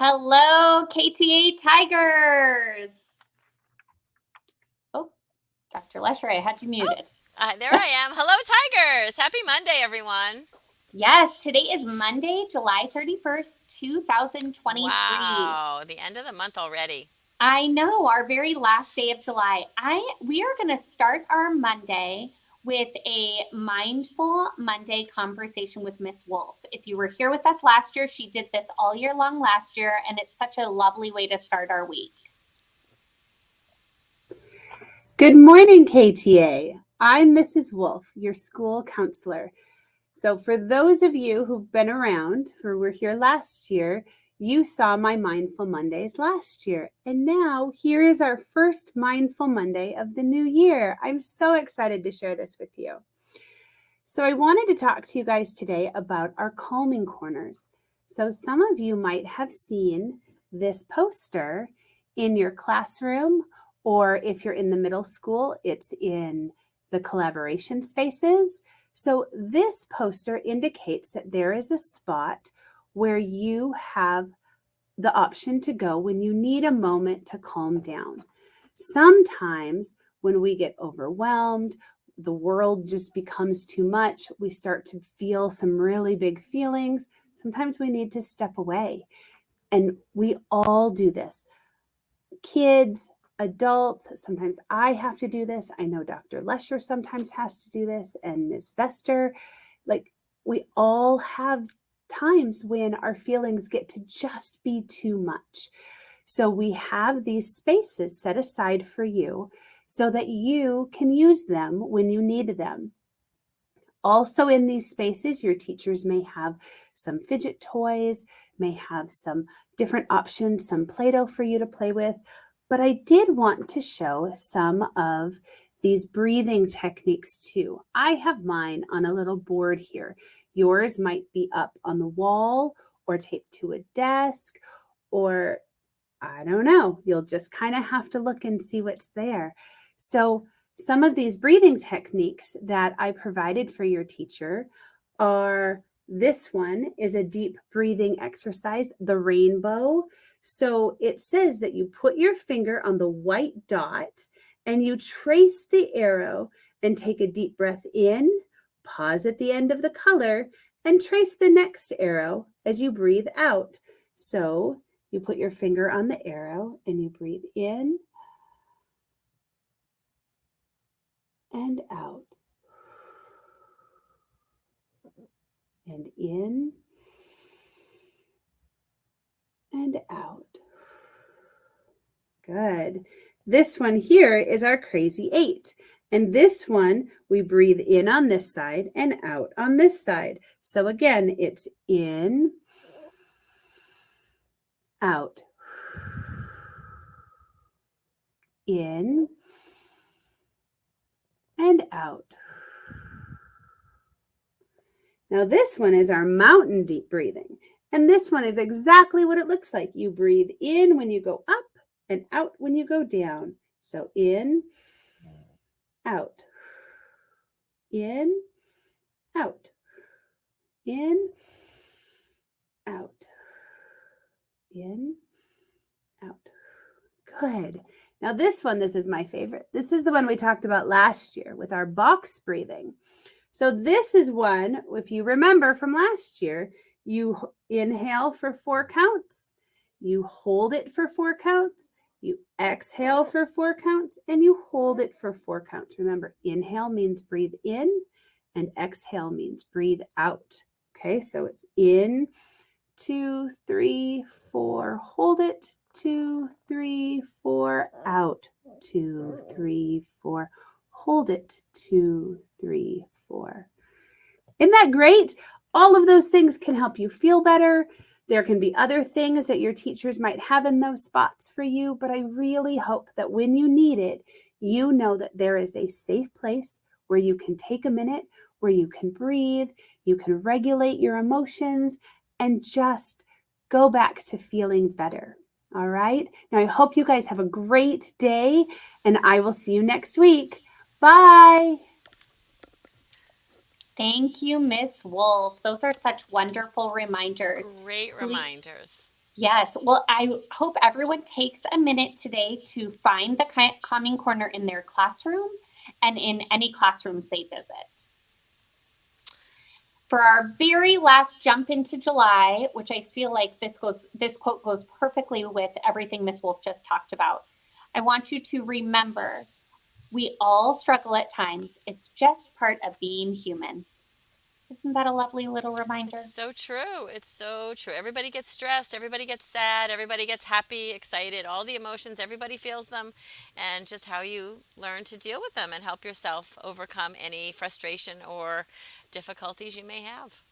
Hello, KTA Tigers. Oh, Dr. Lesher, I had you muted. There I am. Hello, Tigers. Happy Monday, everyone. Yes, today is Monday, July 31st, 2023. Wow, the end of the month already. I know, our very last day of July. We are going to start our Monday with a Mindful Monday conversation with Miss Wolf. If you were here with us last year, she did this all year long last year, and it's such a lovely way to start our week. Good morning, KTA. I'm Mrs. Wolf, your school counselor. So for those of you who've been around, who were here last year, you saw my Mindful Mondays last year. And now here is our first Mindful Monday of the new year. I'm so excited to share this with you. So I wanted to talk to you guys today about our calming corners. So some of you might have seen this poster in your classroom, or if you're in the middle school, it's in the collaboration spaces. So this poster indicates that there is a spot where you have the option to go when you need a moment to calm down. Sometimes when we get overwhelmed, the world just becomes too much, we start to feel some really big feelings. Sometimes we need to step away. And we all do this. Kids, adults, sometimes I have to do this. I know Dr. Lesher sometimes has to do this, and Ms. Vester. Like, we all have times when our feelings get to just be too much. So we have these spaces set aside for you so that you can use them when you need them. Also in these spaces, your teachers may have some fidget toys, may have some different options, some Play-Doh for you to play with. But I did want to show some of these breathing techniques too. I have mine on a little board here. Yours might be up on the wall or taped to a desk, or I don't know. You'll just kind of have to look and see what's there. So some of these breathing techniques that I provided for your teacher are, this one is a deep breathing exercise, the rainbow. So it says that you put your finger on the white dot and you trace the arrow and take a deep breath in, pause at the end of the color, and trace the next arrow as you breathe out. So you put your finger on the arrow and you breathe in and out. And in and out. Good. This one here is our crazy 8. And this one, we breathe in on this side and out on this side. So again, it's in, out, in, and out. Now this one is our mountain deep breathing. And this one is exactly what it looks like. You breathe in when you go up and out when you go down. So in, out, in, out, in, out, in, out. Good. Now this one, this is my favorite. This is the one we talked about last year with our box breathing. So this is one, if you remember from last year, you inhale for 4 counts, you hold it for 4 counts, you exhale for 4 counts, and you hold it for 4 counts. Remember, inhale means breathe in, and exhale means breathe out. Okay, so it's in, 2, 3, 4, hold it, 2, 3, 4, out, 2, 3, 4, hold it, 2, 3, 4. Isn't that great? All of those things can help you feel better. There can be other things that your teachers might have in those spots for you, but I really hope that when you need it, you know that there is a safe place where you can take a minute, where you can breathe, you can regulate your emotions, and just go back to feeling better. All right? Now, I hope you guys have a great day, and I will see you next week. Bye. Thank you, Miss Wolf. Those are such wonderful reminders. Great reminders. Yes. Well, I hope everyone takes a minute today to find the calming corner in their classroom and in any classrooms they visit. For our very last jump into July, which I feel like this quote goes perfectly with everything Miss Wolf just talked about. I want you to remember, we all struggle at times. It's just part of being human. Isn't that a lovely little reminder? It's so true. It's so true. Everybody gets stressed, everybody gets sad, everybody gets happy, excited, all the emotions, everybody feels them, and just how you learn to deal with them and help yourself overcome any frustration or difficulties you may have.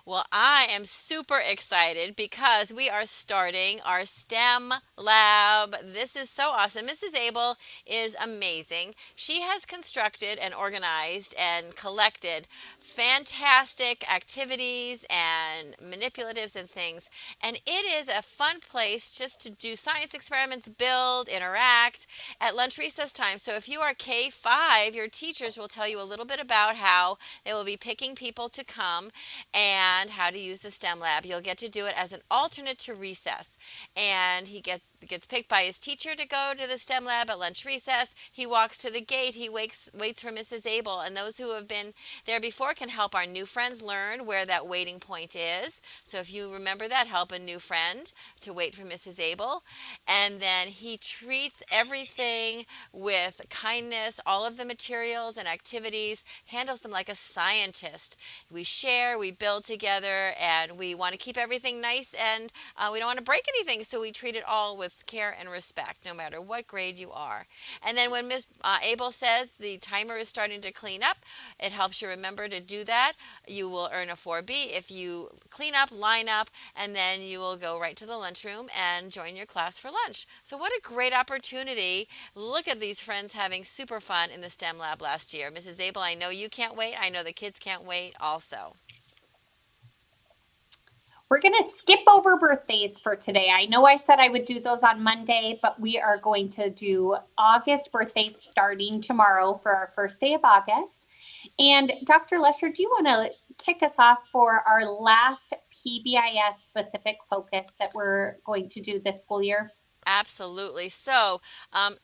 Well, I am super excited because we are starting our STEM lab. This is so awesome. Mrs. Abel is amazing. She has constructed and organized and collected fantastic activities and manipulatives and things. And it is a fun place just to do science experiments, build, interact at lunch recess time. So if you are K-5, your teachers will tell you a little bit about how they will be picking people to come and how to use the STEM lab. You'll get to do it as an alternate to recess. And he gets picked by his teacher to go to the STEM lab at lunch recess. He walks to the gate. He waits for Mrs. Abel. And those who have been there before can help our new friends learn where that waiting point is. So if you remember that, help a new friend to wait for Mrs. Abel. And then he treats everything with kindness, all of the materials and activities, handles them like a scientist. We share, we build together, and we want to keep everything nice, and we don't want to break anything, so we treat it all with care and respect, no matter what grade you are. And then when Ms. Abel says the timer is starting to clean up, it helps you remember to do that. You will earn a 4B if you clean up, line up, and then you will go right to the lunchroom and join your class for lunch. So what a great opportunity. Look at these friends having super fun in the STEM lab last year. Mrs. Abel, I know you can't wait. I know the kids can't wait also. We're going to skip over birthdays for today. I know I said I would do those on Monday, but we are going to do August birthdays starting tomorrow for our first day of August. And Dr. Lesher, do you want to kick us off for our last PBIS specific focus that we're going to do this school year? Absolutely. So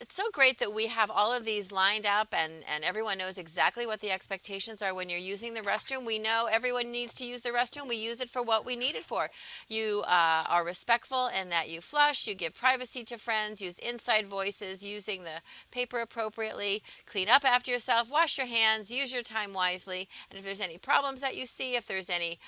it's so great that we have all of these lined up and everyone knows exactly what the expectations are when you're using the restroom. We know everyone needs to use the restroom. We use it for what we need it for. You are respectful in that you flush, you give privacy to friends, use inside voices, using the paper appropriately, clean up after yourself, wash your hands, use your time wisely. And if there's any problems that you see, if there's any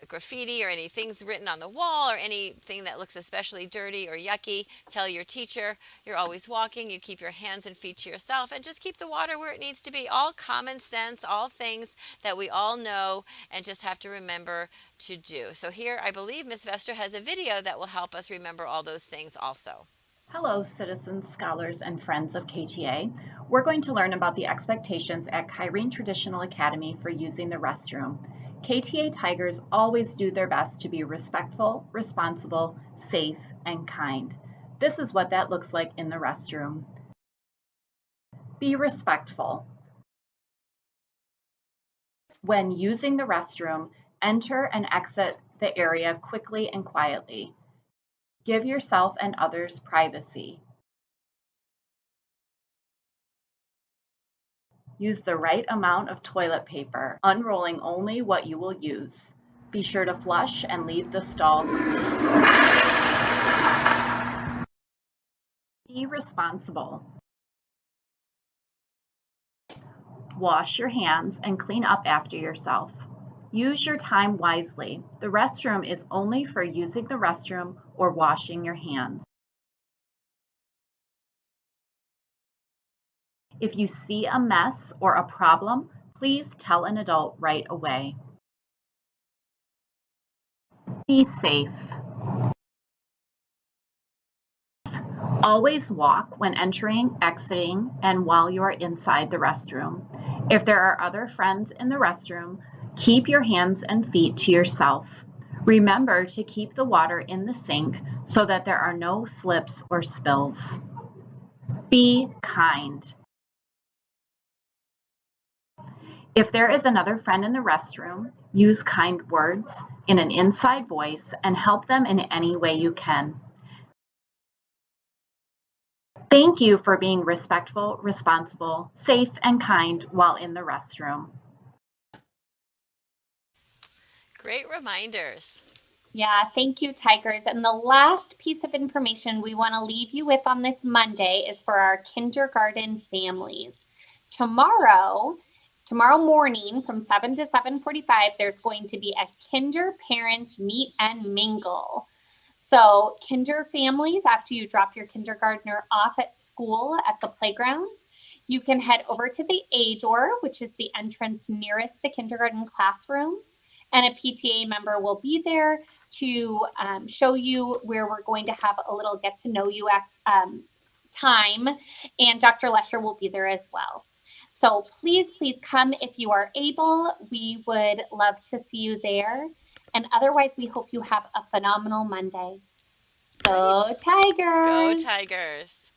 graffiti or any things written on the wall or anything that looks especially dirty or yucky, tell your teacher. You're always walking, you keep your hands and feet to yourself, and just keep the water where it needs to be. All common sense, all things that we all know and just have to remember to do. So here I believe Ms. Vester has a video that will help us remember all those things also. Hello, citizens, scholars, and friends of KTA. We're going to learn about the expectations at Kyrene Traditional Academy for using the restroom. KTA Tigers always do their best to be respectful, responsible, safe, and kind. This is what that looks like in the restroom. Be respectful. When using the restroom, enter and exit the area quickly and quietly. Give yourself and others privacy. Use the right amount of toilet paper, unrolling only what you will use. Be sure to flush and leave the stall. Be responsible. Wash your hands and clean up after yourself. Use your time wisely. The restroom is only for using the restroom or washing your hands. If you see a mess or a problem, please tell an adult right away. Be safe. Always walk when entering, exiting, and while you are inside the restroom. If there are other friends in the restroom, keep your hands and feet to yourself. Remember to keep the water in the sink so that there are no slips or spills. Be kind. If there is another friend in the restroom, Use kind words in an inside voice and help them in any way you can. Thank you for being respectful, responsible, safe, and kind while in the restroom. Great reminders. Yeah, thank you, Tigers. And the last piece of information we want to leave you with on this Monday is for our kindergarten families. Tomorrow morning from 7 to 7:45, there's going to be a kinder parents meet and mingle. So kinder families, after you drop your kindergartner off at school at the playground, you can head over to the A door, which is the entrance nearest the kindergarten classrooms, and a PTA member will be there to show you where we're going to have a little get to know you time, and Dr. Lesher will be there as well. So please come if you are able. We would love to see you there. And otherwise, we hope you have a phenomenal Monday. Go Great. Tigers! Go Tigers.